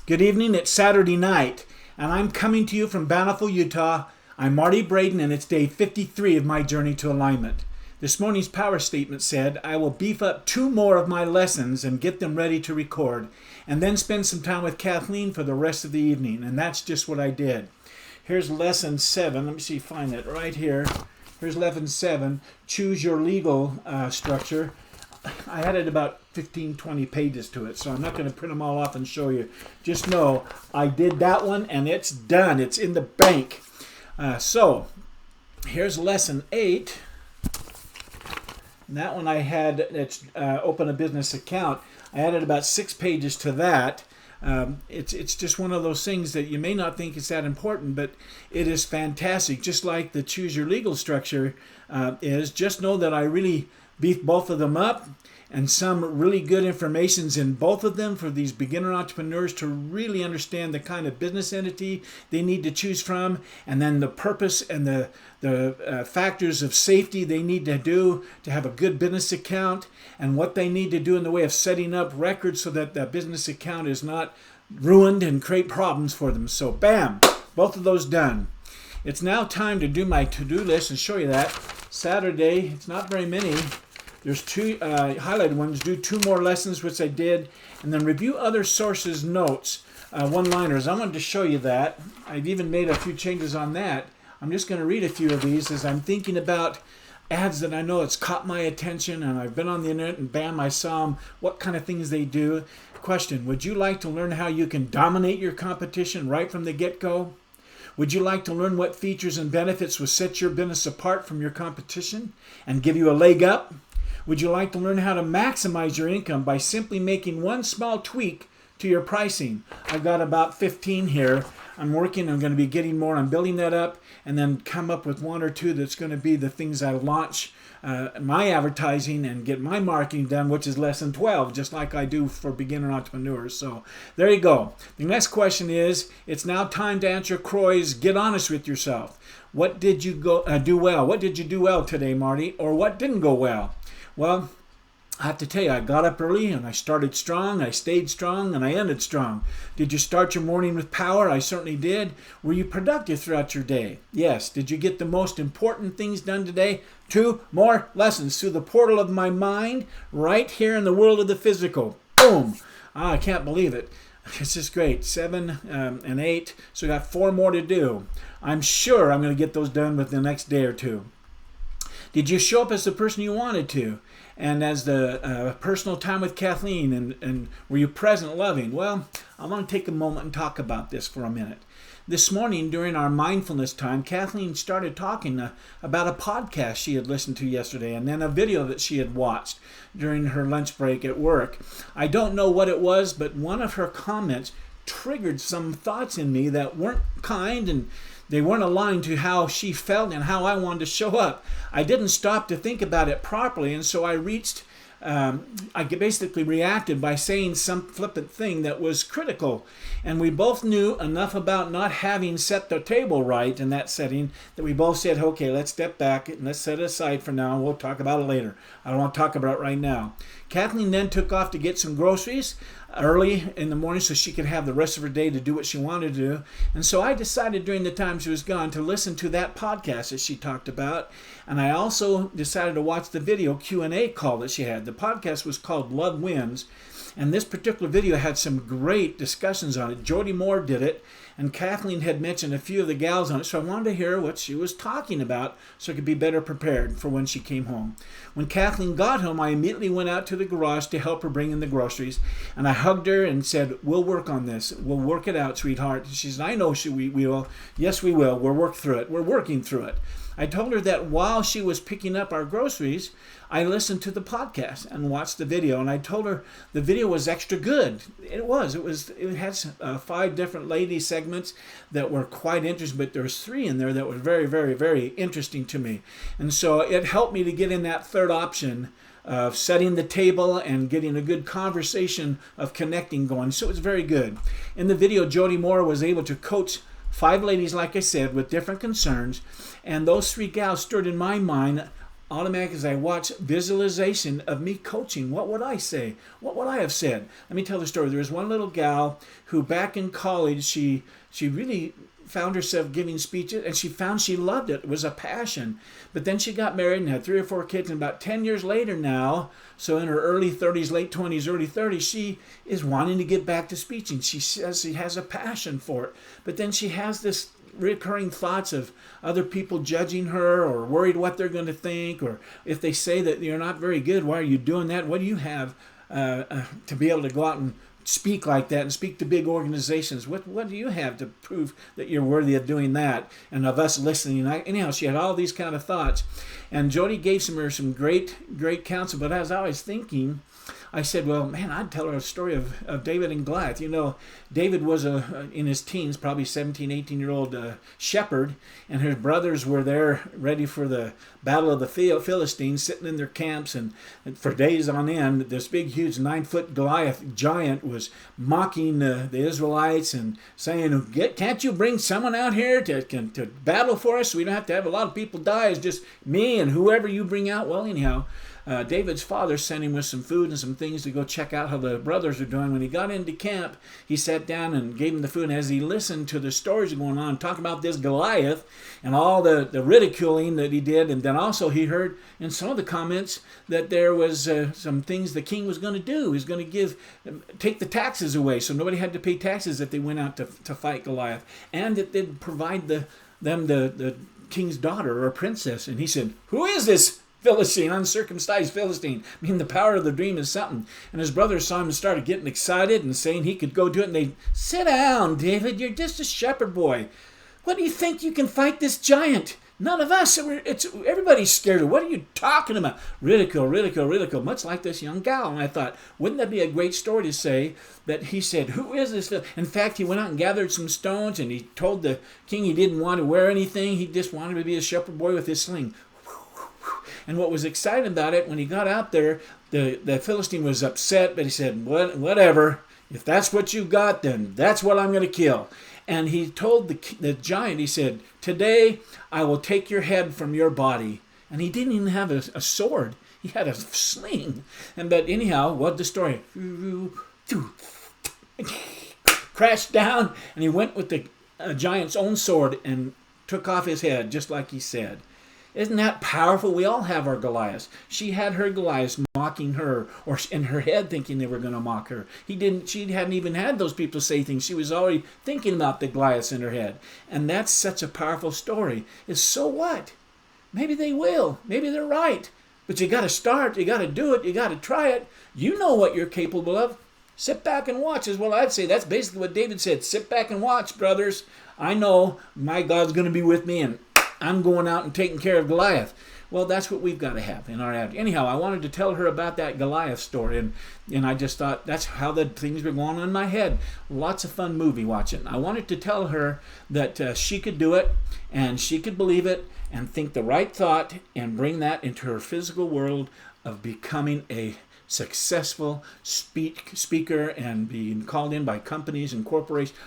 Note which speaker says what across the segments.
Speaker 1: Good evening, it's Saturday night, and I'm coming to you from Bountiful, Utah. I'm Marty Braden, and it's day 53 of my journey to alignment. This morning's power statement said, I will beef up 2 more of my lessons and get them ready to record, and then spend some time with Kathleen for the rest of the evening, and that's just what I did. Here's lesson 7. Let me see, find it right here. Here's lesson 7, choose your legal structure. I added about 20 pages to it, so I'm not going to print them all off and show you. Just know I did that one, and it's done. It's in the bank. So here's lesson 8. And that one I had, it's open a business account. I added about 6 pages to that. It's just one of those things that you may not think is that important, but it is fantastic. Just like the choose your legal structure is, just know that I really beef both of them up, and some really good information's in both of them for these beginner entrepreneurs to really understand the kind of business entity they need to choose from, and then the purpose and the factors of safety they need to do to have a good business account, and what they need to do in the way of setting up records so that the business account is not ruined and create problems for them. So bam, both of those done. It's now time to do my to-do list and show you that. Saturday, it's not very many. There's 2 highlighted ones. Do 2 more lessons, which I did, and then review other sources' notes, one-liners. I wanted to show you that. I've even made a few changes on that. I'm just going to read a few of these as I'm thinking about ads that I know it's caught my attention, and I've been on the internet and bam, I saw them, what kind of things they do. Question, would you like to learn how you can dominate your competition right from the get-go? Would you like to learn what features and benefits will set your business apart from your competition and give you a leg up? Would you like to learn how to maximize your income by simply making one small tweak to your pricing? I've got about 15 here. I'm going to be getting more. I'm building that up and then come up with 1 or 2 that's going to be the things I launch my advertising and get my marketing done, which is lesson 12, just like I do for beginner entrepreneurs. So there you go. The next question is, it's now time to answer Croy's Get Honest with Yourself. What did you do well? What did you do well today, Marty? Or what didn't go well? Well, I have to tell you, I got up early and I started strong, I stayed strong, and I ended strong. Did you start your morning with power? I certainly did. Were you productive throughout your day? Yes. Did you get the most important things done today? 2 more lessons through the portal of my mind, right here in the world of the physical. Boom. I can't believe it. It's just great. 7 and 8. So we got 4 more to do. I'm sure I'm going to get those done within the next day or 2. Did you show up as the person you wanted to? And as the personal time with Kathleen, and were you present, loving? Well, I want to take a moment and talk about this for a minute. This morning, during our mindfulness time, Kathleen started talking about a podcast she had listened to yesterday, and then a video that she had watched during her lunch break at work. I don't know what it was, but one of her comments triggered some thoughts in me that weren't kind, and they weren't aligned to how she felt and how I wanted to show up. I didn't stop to think about it properly, and so I basically reacted by saying some flippant thing that was critical. And we both knew enough about not having set the table right in that setting that we both said, okay, let's step back and let's set it aside for now, and we'll talk about it later. I don't want to talk about it right now. Kathleen then took off to get some groceries early in the morning so she could have the rest of her day to do what she wanted to do. And so I decided during the time she was gone to listen to that podcast that she talked about. And I also decided to watch the video Q&A call that she had. The podcast was called Love Wins. And this particular video had some great discussions on it. Jody Moore did it, and Kathleen had mentioned a few of the gals on it, so I wanted to hear what she was talking about so I could be better prepared for when she came home. When Kathleen got home, I immediately went out to the garage to help her bring in the groceries, and I hugged her and said, we'll work on this. We'll work it out, sweetheart. And she said, I know we will. Yes, we will. We'll work through it. We're working through it. I told her that while she was picking up our groceries, I listened to the podcast and watched the video, and I told her the video was extra good. It had 5 different lady segments that were quite interesting, but there was 3 in there that were very, very, very interesting to me. And so it helped me to get in that third option of setting the table and getting a good conversation of connecting going. So it was very good. In the video, Jody Moore was able to coach 5 ladies, like I said, with different concerns, and those 3 gals stirred in my mind automatic as I watch visualization of me coaching. What would I say? What would I have said? Let me tell the story. There was one little gal who back in college, she really found herself giving speeches, and she found she loved it. It was a passion. But then she got married and had 3 or 4 kids, and about 10 years later now, so in her early 30s, late 20s, early 30s, she is wanting to get back to speaking. She says she has a passion for it. But then she has this recurring thoughts of other people judging her or worried what they're going to think, or if they say that you're not very good, why are you doing that? What do you have to be able to go out and speak like that and speak to big organizations? What do you have to prove that you're worthy of doing that and of us listening? Anyhow, she had all these kind of thoughts, and Jody gave her some great counsel. But as I was thinking, I said, well, man, I'd tell her a story of David and Goliath. You know, David was in his teens, probably 17, 18-year-old shepherd, and his brothers were there ready for the battle of the Philistines, sitting in their camps, and for days on end, this big, huge 9-foot Goliath giant was mocking the Israelites and saying, can't you bring someone out here to battle for us so we don't have to have a lot of people die? It's just me and whoever you bring out. Well, anyhow, David's father sent him with some food and some things to go check out how the brothers are doing. When he got into camp, he sat down and gave him the food. And as he listened to the stories going on, talking about this Goliath and all the ridiculing that he did, and then also he heard in some of the comments that there was some things the king was going to do. He was going to take the taxes away, so nobody had to pay taxes if they went out to fight Goliath, and that they'd provide them the king's daughter or princess. And he said, "Who is this Philistine, uncircumcised Philistine?" I mean, the power of the dream is something. And his brothers saw him and started getting excited and saying he could go do it. And they, "Sit down, David. You're just a shepherd boy. What do you think you can fight this giant? None of us. Everybody's scared of. What are you talking about?" Ridicule, much like this young gal. And I thought, wouldn't that be a great story to say that he said, "Who is this?" In fact, he went out and gathered some stones, and he told the king he didn't want to wear anything. He just wanted to be a shepherd boy with his sling. And what was exciting about it, when he got out there, the Philistine was upset, but he said, whatever. If that's what you got, then that's what I'm going to kill. And he told the giant, he said, "Today I will take your head from your body." And he didn't even have a sword. He had a sling. But anyhow, what the story? Crashed down, and he went with the giant's own sword and took off his head, just like he said. Isn't that powerful? We all have our Goliaths. She had her Goliaths mocking her, or in her head thinking they were going to mock her. She hadn't even had those people say things. She was already thinking about the Goliaths in her head. And that's such a powerful story. Is so what? Maybe they will. Maybe they're right. But you got to start. You got to do it. You got to try it. You know what you're capable of. Sit back and watch is what I'd say. That's basically what David said. Sit back and watch, brothers. I know my God's going to be with me, and I'm going out and taking care of Goliath. Well, that's what we've got to have in our attitude. Anyhow, I wanted to tell her about that Goliath story, and I just thought that's how the things were going on in my head. Lots of fun movie watching. I wanted to tell her that she could do it, and she could believe it, and think the right thought, and bring that into her physical world of becoming a successful speaker and being called in by companies and corporations.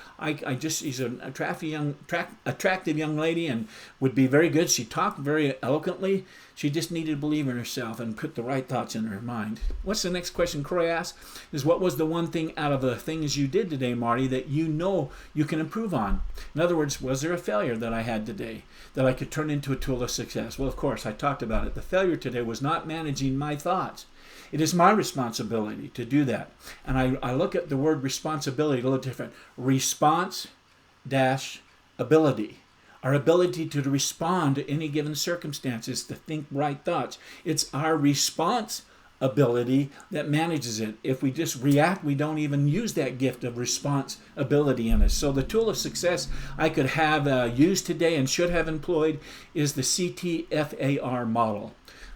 Speaker 1: She's an attractive young lady and would be very good. She talked very eloquently. She just needed to believe in herself and put the right thoughts in her mind. What's the next question Croy asked? Is what was the one thing out of the things you did today, Marty, that you know you can improve on? In other words, was there a failure that I had today that I could turn into a tool of success? Well, of course, I talked about it. The failure today was not managing my thoughts. It is my responsibility to do that. And I look at the word responsibility a little different. Response-ability. Our ability to respond to any given circumstances, to think right thoughts. It's our response ability that manages it. If we just react, we don't even use that gift of responsibility in us. So the tool of success I could have used today and should have employed is the CTFAR model.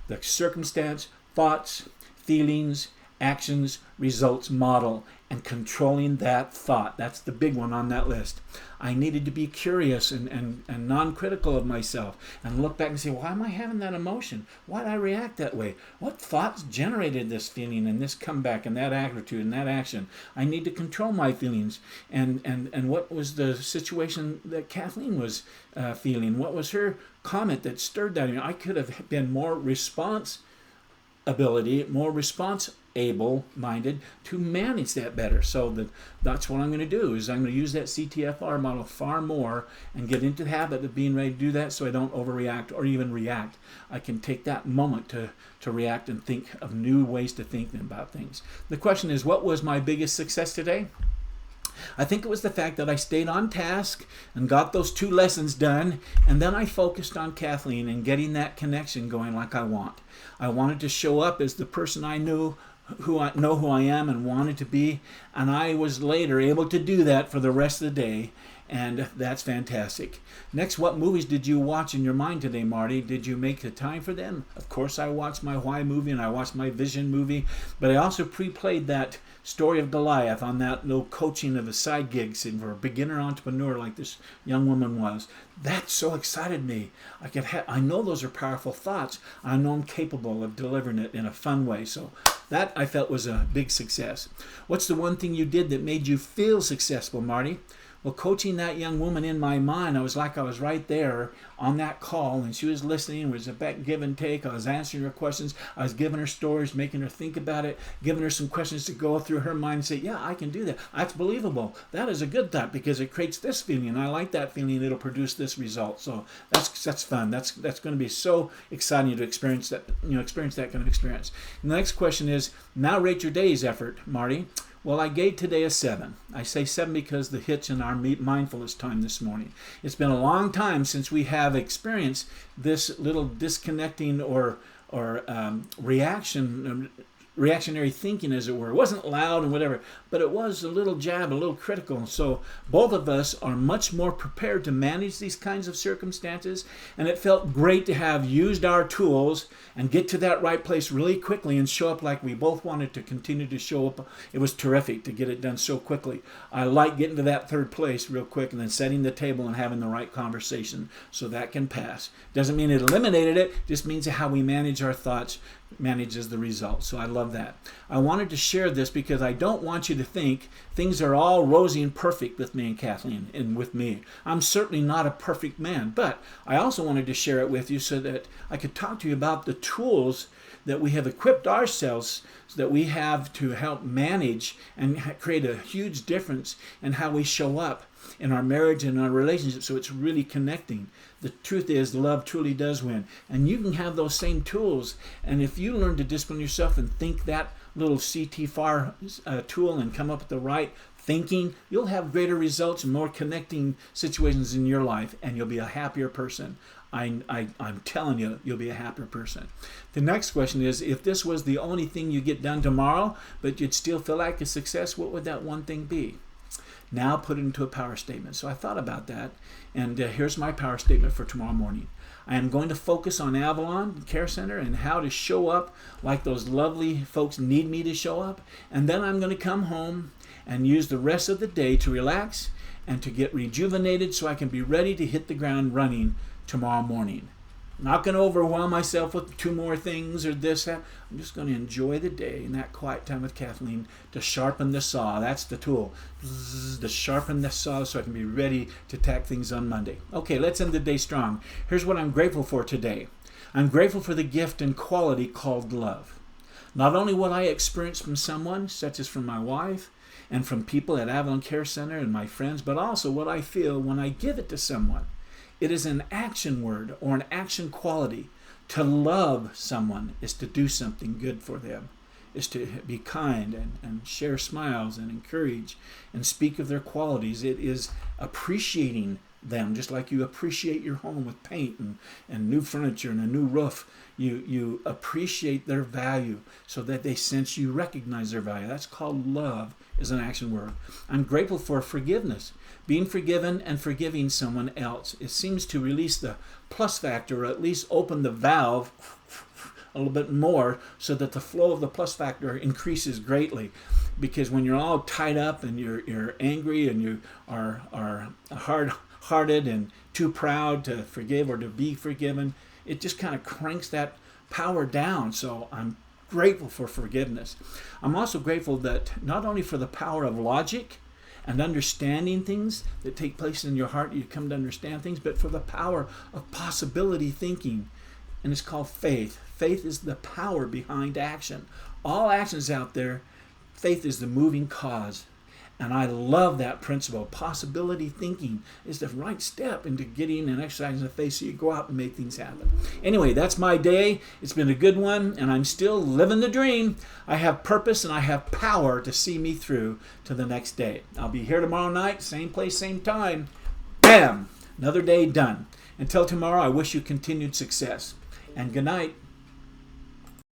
Speaker 1: The circumstance, thoughts, feelings, actions, results model. and controlling that thought. That's the big one on that list. I needed to be curious and non-critical of myself and look back and say, why am I having that emotion? Why did I react that way? What thoughts generated this feeling and this comeback and that attitude and that action? I need to control my feelings. And what was the situation that Kathleen was feeling? What was her comment that stirred that? I could have been more able-minded to manage that better. So that's what I'm going to do, is I'm going to use that CTFR model far more and get into the habit of being ready to do that, so I don't overreact or even react. I can take that moment to react and think of new ways to think about things. The question is, what was my biggest success today? I think it was the fact that I stayed on task and got those 2 lessons done, and then I focused on Kathleen and getting that connection going like I want. I wanted to show up as the person I know who I am and wanted to be, and I was later able to do that for the rest of the day, and that's fantastic. Next, what movies did you watch in your mind today, Marty? Did you make the time for them? Of course, I watched my Why movie and I watched my Vision movie, but I also pre-played that Story of Goliath on that little coaching of a side gig for a beginner entrepreneur like this young woman was. That so excited me. I know those are powerful thoughts. I know I'm capable of delivering it in a fun way. So that I felt was a big success. What's the one thing you did that made you feel successful, Marty? Well, coaching that young woman in my mind, I was right there on that call, and she was listening. It was a give and take. I was answering her questions. I was giving her stories, making her think about it, giving her some questions to go through her mind and say, yeah, I can do that. That's believable. That is a good thought because it creates this feeling, and I like that feeling. It'll produce this result. So that's fun. That's going to be so exciting to experience that, experience that kind of experience. And the next question is, now rate your day's effort, Marty. Well, I gave today a 7. I say 7 because the hitch in our mindfulness time this morning. It's been a long time since we have experienced this little disconnecting or reactionary thinking, as it were. It wasn't loud and whatever, but it was a little jab, a little critical. So both of us are much more prepared to manage these kinds of circumstances, and it felt great to have used our tools and get to that right place really quickly and show up like we both wanted to continue to show up. It was terrific to get it done so quickly. I like getting to that third place real quick and then setting the table and having the right conversation so that can pass. Doesn't mean it eliminated it, just means how we manage our thoughts manages the result. So I love that. I wanted to share this because I don't want you to think things are all rosy and perfect with me and Kathleen and with me. I'm certainly not a perfect man, but I also wanted to share it with you so that I could talk to you about the tools that we have equipped ourselves so that we have to help manage and create a huge difference in how we show up in our marriage and our relationship, so it's really connecting. The truth is, love truly does win. And you can have those same tools. And if you learn to discipline yourself and think that little CTFAR tool and come up with the right thinking, you'll have greater results and more connecting situations in your life, and you'll be a happier person. I'm telling you, you'll be a happier person. The next question is, if this was the only thing you get done tomorrow, but you'd still feel like a success, what would that one thing be? Now put it into a power statement. So I thought about that, and here's my power statement for tomorrow morning. I am going to focus on Avalon Care Center and how to show up like those lovely folks need me to show up, and then I'm going to come home and use the rest of the day to relax and to get rejuvenated so I can be ready to hit the ground running tomorrow morning. I'm not going to overwhelm myself with 2 more things or this, that. I'm just going to enjoy the day and that quiet time with Kathleen to sharpen the saw. That's the tool. To sharpen the saw so I can be ready to attack things on Monday. Okay, let's end the day strong. Here's what I'm grateful for today. I'm grateful for the gift and quality called love. Not only what I experience from someone, such as from my wife, and from people at Avalon Care Center and my friends, but also what I feel when I give it to someone. It is an action word or an action quality. To love someone is to do something good for them, is to be kind and share smiles and encourage and speak of their qualities. It is appreciating them, just like you appreciate your home with paint and new furniture and a new roof. You appreciate their value so that they sense you recognize their value. That's called love, is an action word. I'm grateful for forgiveness. Being forgiven and forgiving someone else. It seems to release the plus factor, or at least open the valve a little bit more so that the flow of the plus factor increases greatly. Because when you're all tied up and you're angry and you are hard-hearted and too proud to forgive or to be forgiven, it just kind of cranks that power down. So I'm grateful for forgiveness. I'm also grateful that not only for the power of logic and understanding things that take place in your heart, you come to understand things, but for the power of possibility thinking. And it's called faith. Faith is the power behind action. All actions out there, faith is the moving cause. And I love that principle. Possibility thinking is the right step into getting and exercising the faith so you go out and make things happen. Anyway, that's my day. It's been a good one, and I'm still living the dream. I have purpose and I have power to see me through to the next day. I'll be here tomorrow night, same place, same time. Bam! Another day done. Until tomorrow, I wish you continued success. And good night.